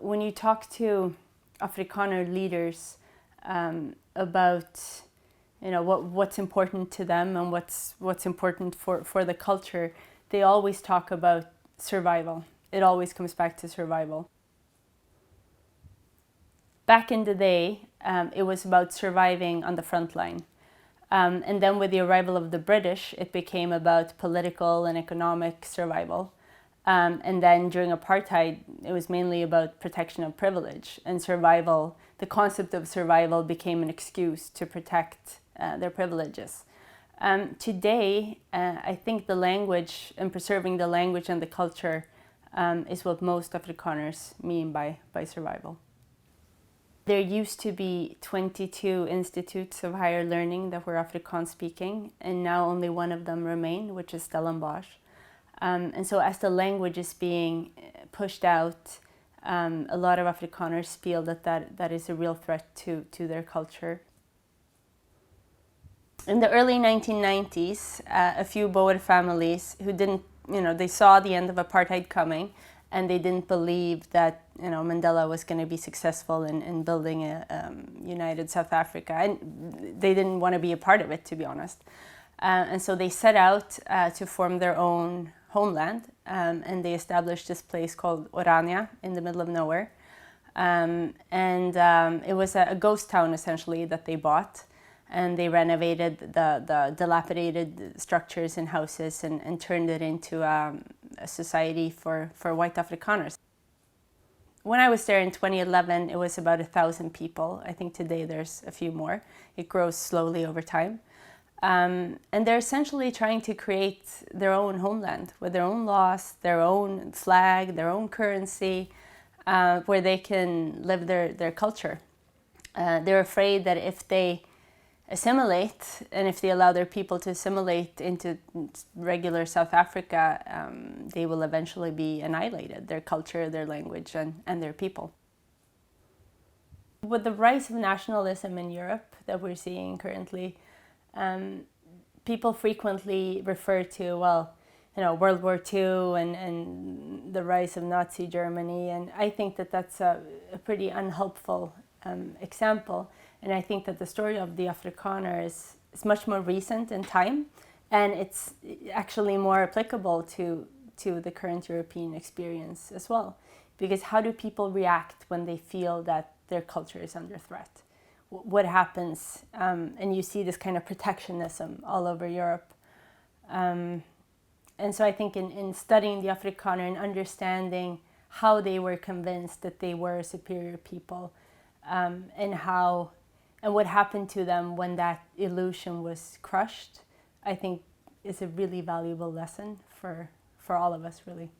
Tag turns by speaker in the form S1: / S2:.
S1: when you talk to Afrikaner leaders about what's important to them and what's important for the culture, they always talk about survival. It always comes back to survival. Back in the day, it was about surviving on the front line. And then with the arrival of the British, it became about political and economic survival. And then during apartheid, it was mainly about protection of privilege and survival. The concept of survival became an excuse to protect their privileges. Today, I think the language and preserving the language and the culture is what most Afrikaners mean by survival. There used to be 22 institutes of higher learning that were Afrikaans speaking, and now only one of them remain, which is Stellenbosch. And so as the language is being pushed out, a lot of Afrikaners feel that is a real threat to their culture. In the early 1990s, a few Boer families who didn't, they saw the end of apartheid coming, and they didn't believe that Mandela was going to be successful in building a united South Africa, and they didn't want to be a part of it, to be honest. And so they set out to form their own homeland, and they established this place called Orania in the middle of nowhere. It was a ghost town, essentially, that they bought, and they renovated the dilapidated structures and houses and turned it into a society for white Afrikaners. When I was there in 2011, it was about 1,000 people. I think today there's a few more. It grows slowly over time. And they're essentially trying to create their own homeland with their own laws, their own flag, their own currency, where they can live their culture. They're afraid that if they assimilate and if they allow their people to assimilate into regular South Africa, they will eventually be annihilated, their culture, their language, and their people. With the rise of nationalism in Europe that we're seeing currently, people frequently refer to, World War II and the rise of Nazi Germany, and I think that that's a pretty unhelpful example. And I think that the story of the Afrikaner is much more recent in time, and it's actually more applicable to the current European experience as well. Because how do people react when they feel that their culture is under threat? What happens? And you see this kind of protectionism all over Europe. And so I think in studying the Afrikaner and understanding how they were convinced that they were a superior people, and what happened to them when that illusion was crushed, I think is a really valuable lesson for all of us, really.